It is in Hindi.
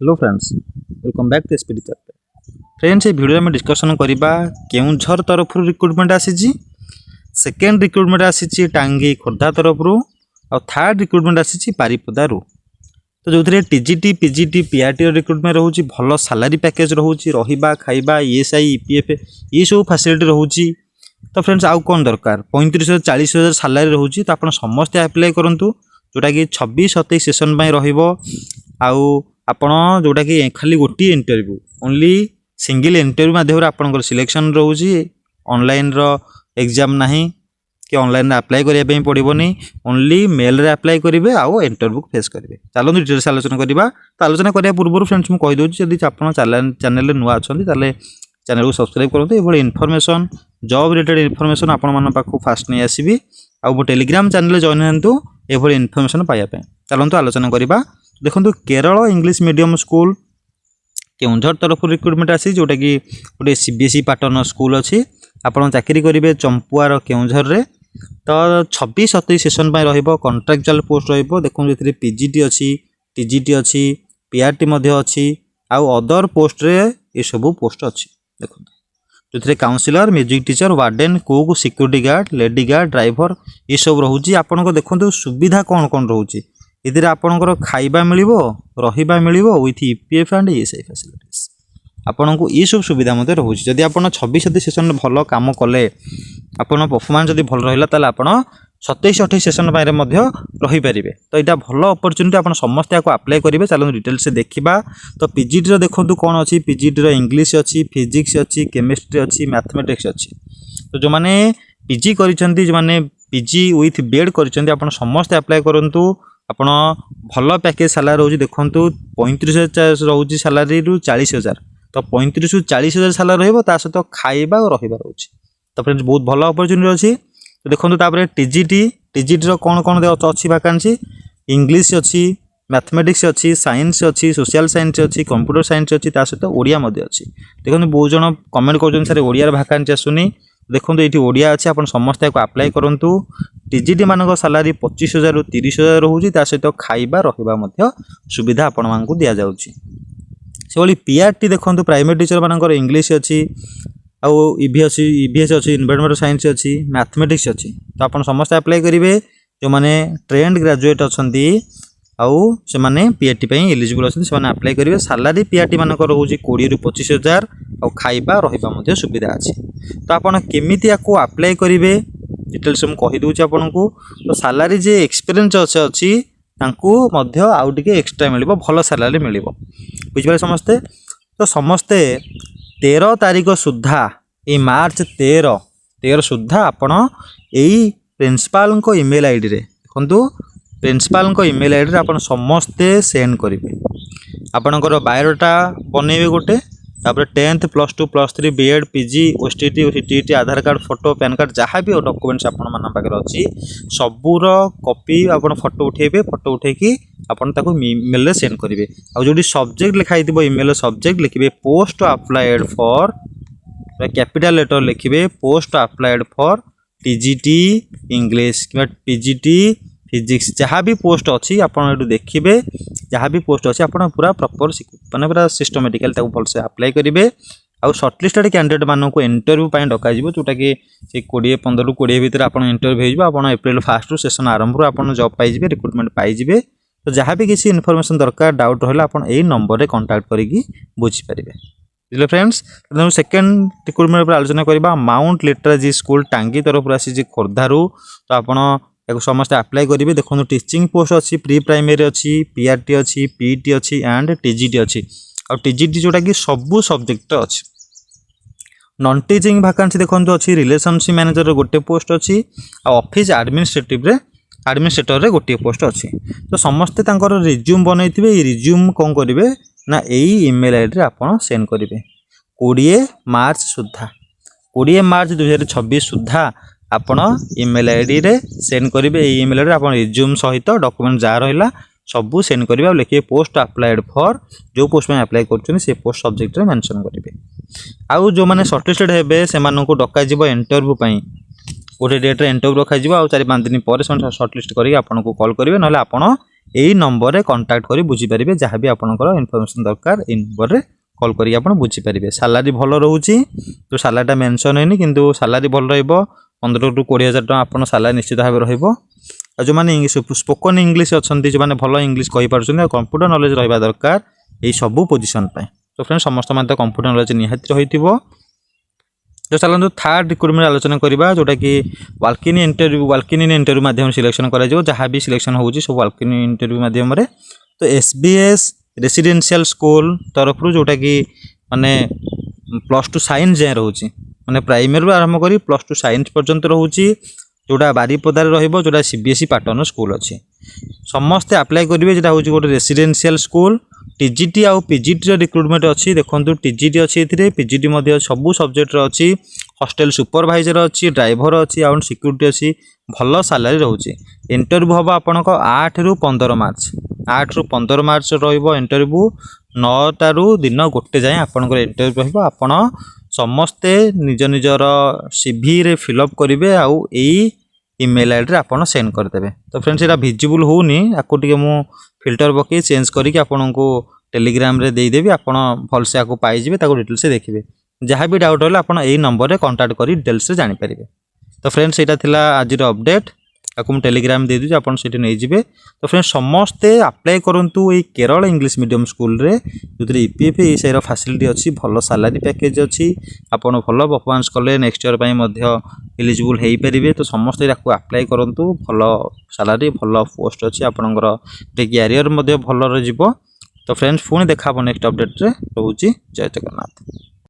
Hello friends, welcome back to SPD chapter. Friends, ये वीडियो में डिस्कशन करबा केउंझर तरफ रिक्रुटमेंट आसीची, सेकेंड रिक्रुटमेंट आसीची टांगी खोर्धा तरफ और थर्ड रिक्रुटमेंट आसीची बारिपदा रु। तो जो टीजीटी पीजीटी पीआरटी रिक्रुटमेंट रोची भल सैलरी पैकेज रोची रहिबा खाइबा ईएसआई ईपीएफ ये सब फैसिलिटी रोची। तो फ्रेंड्स आउ कौन दरकार 35,000 40,000 सैलरी रोची। तो आप समस्ते अप्लाई करंतु जोटा कि 26-27 सेशन रहिबो। आउ आपण जोटा कि खाली गोटे इंटरव्यू ओनली सिंगल इंटरव्यू माध्यम आपंकर सिलेक्शन रोची। ऑनलाइन रो एग्जाम नहीं कि ऑनलाइन अप्लाई करने पड़ोनी, ओनली मेल रे अप्लाई करेंगे आउ इंटरव्यू फेस करेंगे। चलो डिटेल्स आलोचना करवा। तो आलोचना करने पूर्व फ्रेंड्स मुझे कहीदे जब आप चैनल नुआ अच्छा चैनल को सब्सक्राइब करूँ। ये इनफॉरमेशन जॉब रिलेटेड इनफॉरमेशन आपण पाखु फास्ट नहीं आसबि। आउ टेलीग्राम चैनल जॉइन हूँ ये इनफॉरमेशन पाइबा। चलते आलोचना करवा। देखो Kerala English medium school Keonjhar तरफ रिक्रुटमेंट आसी जोटा कि गोटे सीबीएसई पैटर्न स्कूल अच्छी। आपड़ चाकरी करेंगे चंपुआर केउंझर रे। तो 26-27 सेशन रहिबो। कॉन्ट्रैक्चुअल पोस्ट रहिबो। देखो ये पीजीटी अच्छी टीजीटी अच्छी पीआरटी अच्छी आउ अदर पोस्ट रे ये सब पोस्ट अच्छी। देखो जो counsellor music teacher warden cook security guard lady guard driver ये सब रोचे। आपन को देखो सुविधा कौन कौन रोचे। इधर आपणकर खाइबा मिलिबो रहिबा मिलिबो with EPF and ESI facilities आपन को ये सब सुविधा मते रोचे। जदि आपन 26-27 सेशन भल काम कले आपन परफॉर्मेंस जदि भल रहिला ताले आपन 27-28 सेशन बारे मध्य रही पारिबे। तो यहाँ भल अपॉर्चुनिटी आपन समस्त को अप्लाई करेंगे। चलो डिटेल्स देखा। तो पीजीटी देखो कौन अच्छी। पीजीटी इंग्लिश अच्छी फिजिक्स अच्छी केमिस्ट्री अच्छी मैथमेटिक्स अच्छी। तो जो मैंने पीजी करिसेंती जो मैंने पीजी विथ बीएड करिसेंती आपन समस्त अप्लाई करंतु। आपण भल पैकेज सैलरी रोज देखो 35,000 रोच सैलरी रु 40,000। तो 35,000 ରୁ 40,000 सैलरी रहा सहित खाइबा और रहा रोचे। तो फ्रेंड्स बहुत भल अपॉर्चुनिटी अच्छी। तो देखो टीजीटी कौन कौन अच्छी वैकेंसी इंग्लिश अच्छी मैथमेटिक्स अच्छी साइंस अच्छी सोशल साइंस अच्छी कंप्यूटर साइंस अच्छी सहित ओडिया अच्छी। देखो बहुत जन कमेंट कर सर ओडिया वैकेंसी आसुनी। देखो ये ओडिया अच्छी आप समस्त को अप्लाई करूँ। टीजीटी मान सैलरी 25,000 ରୁ 30,000 रोचे सहित खाइबा रहा सुविधा आपण मानक दि जाऊँगी। से पीआरटी देखो प्राइमरी टीचर मानकर इंग्लिश अच्छी आउ ईवीएस अच्छी एनवायरमेंटल साइंस अच्छी मैथमेटिक्स अच्छी। तो आप समस्त अप्लाई करेंगे जो मैंने ट्रेंड ग्रेजुएट अच्छा आउ से मैंने पीआरटी एलिजिबल अच्छे से अप्लाई करेंगे। सैलरी पीआरटी मानकर रोचे 20,000 ରୁ 25,000 आउ खाइबा रहा सुविधा अच्छी। तो आपड़ केमी आपको अप्लाई करेंगे डिटेल्स मुझे कहीदे आपन को। तो सैलरी जे एक्सपीरियंस अच्छी आउ टे एक्सट्रा मिल भल सैलरी मिल बुझे समस्ते। तो समस्ते 13 तारीख सुधा ये मार्च 13 सुधा आपण यही प्रिंसिपाल इमेल आईडी रे देखो प्रिंसिपाल इमेल आईडी रे आपण समस्ते सेंड करेंगे। आपणकर बायोडाटा बनइबे गोटे तापर 10th +2 +3 BEd PG OTT CTT Aadhaar card photo PAN card जहाँ भी डॉक्यूमेंट्स आपण मान पाखे अच्छी सबूर कॉपी आपण फोटो उठेबे। फोटो उठेकी आपण ताको ईमेल रे सेंड करेंगे। आ जो सब्जेक्ट लिखाई ईमेल सब्जेक्ट लिखिबे post applied for capital letter लिखिबे post applied for TGT English कि पीजीटी फिजिक्स जहाँ भी पोस्ट अच्छी आपड़ देखिए। जहाँ भी पोस्ट अच्छी आप पूरा प्रॉपर माने पूरा सिस्टमेटिकल भलसे अप्लाई करेंगे। आउ सर्टलिस्टेड कैंडिडेट मानक इंटरव्यू डक जोटा कि 15 ରୁ 20 भितर आप इंटरव्यू हो एप्रिल 1 सेशन आरंभ आप जॉब पाइबे रिक्रुटमेंट पाइबे। तो जहाँ भी किसी इनफॉरमेशन दरकार डाउट रहा आप नंबर में कांटेक्ट करके बुझीपारे। बुझे फ्रेंड्स। सेकेंड रिक्रुटमेंट पर आलोचना करवा। माउंट लिटरेसी स्कूल टांगी तरफ आसी खोर्धारू। तो आप समस्त अप्लाई करेंगे। देखो टीचिंग पोस्ट अच्छी प्री प्राइमरी अच्छी पीआरटी अच्छी पीटी अच्छी एंड टीजीटी अच्छी। और टीजीटी जोटा कि सबू सब्जेक्ट अच्छी। नॉन टीचिंग वैकेंसी देखो अच्छी रिलेशनशिप मैनेजर गोटे पोस्ट अच्छी ऑफिस एडमिनिस्ट्रेटर रे गोटे पोस्ट अच्छी। तो समस्ते रिज्यूम बनई रिज्यूम कौन करेंगे ना यही ईमेल आईडी रे आप सेंड करेंगे 20 मार्च सुधा 20 मार्च 2026 सुधा आपण ईमेल आईडी रे सेंड करेंगे। ईमेल आईडी आप रिज्यूम सहित डॉक्यूमेंट जहाँ रहा सबू सेंड करेंगे। और लिखे पोस्ट अप्लाइड फॉर जो पोस्ट में अप्लाई कर पोस्ट सब्जेक्ट रे मेंशन करेंगे। आउ जो मैंने सर्टलिस्टेड हेबे से डक इंटरव्यू गोटे डेट्रे इंटरव्यू रखा 4-5 दिन पर सर्टलिस्ट करके आपको कॉल करेंगे। ना आप यही नंबर रे कांटेक्ट करी बुझी परिबे जहाँ भी आपनकर इन्फॉर्मेशन दरकार ए नंबर रे कॉल करी आपण बुझी परिबे। सैलरी भल रहउची तो सैलरीटा मेंशन हैनी किंतु सैलरी भल रहइबो 15 ରୁ 20,000 टका आपण सैलरी निश्चित भाव रहइबो। आ जो माने स्पोकन इंग्लिश अछंती जो माने भल इंग्लिश कहि पारछन कंप्यूटर नॉलेज रहबा दरकार ए सब पोजीशन पे। तो फ्रेंड्स समस्त माने कंप्यूटर नॉलेज निहाती रहितिबो। तो चलନ୍ତୁ थर्ड रिक्रूटमेंट आलोचना करबा जोटा कि वाल्किन इंटरव्यू माध्यम सिलेक्शन करा जो जहाँ भी सिलेक्शन होउची सब वाल्किन इंटरव्यू माध्यम रे। तो एसबीएस रेसिडेंशियल स्कूल तरफ जोटा कि माने +2 साइंस जाय रहउची माने प्राइमरी आरंभ करी +2 साइंस पर्यंत रहउची जोटा बारीपदार रहइबो जोटा सीबीएसई पैटर्न स्कूल अछि। समस्त अप्लाई करिवे जेटा होउची गोटे रेसिडेंशियल स्कूल। टीजीटी आउ पीजीटी रो रिक्रूटमेंट अछि देखंतु टीजीटी अछि एथिरे पीजीटी मध्ये सब सब्जेक्ट रो अछि हॉस्टल सुपरवाइजर अछि ड्राइवर अछि आउ सिक्यूरिटी अछि भल सैलरी रहउची। इंटरव्यू हबा आपनको 8 ରୁ 15 मार्च 8 ରୁ 15 मार्च रहइबो इंटरव्यू 9 टा ରୁ दिन 1 जाय आपनको इंटरव्यू रहइबो। आपण समस्ते निज निजर सीवी रे फिलअप करिवे आउ एई ईमेल आईडी रे आपण सेंड कर देबे। तो फ्रेंड्स एटा विजिबल होउनी आको टिके मु फिल्टर पके चेंज करी कि आपनको टेलीग्राम रे देई देबी आपण भल से आको पाई जिवे ताको डिटेल्स से देखिबे। जहाँ भी डाउट होला आपण एई नंबर रे कांटेक्ट करी डिटेल्स से जानि परिबे। तो फ्रेंड्स एटा थिला आज रो अपडेट आको मु टेलीग्राम दे दिजु आपण सेठी नै जिवे। तो फ्रेंड्स समस्ते अप्लाई करंतु ए केरल इंग्लिश मीडियम स्कूल रे जोतरे ईपीएफए ए रो फैसिलिटी अछि भल सैलरी पैकेज अछि आपण भल परफॉर्मेंस कले नेक्स्ट ईयर पई मध्य एलिजिबल हेई परिबे। तो समस्ते याको अप्लाई करंतु भल सैलरी भल पोस्ट अछि आपनकर कैरियर मध्य भल रे जिवो। तो फ्रेंड्स पुणी देखा नेक्स्ट अपडेट रे रहउची। जय जगन्नाथ।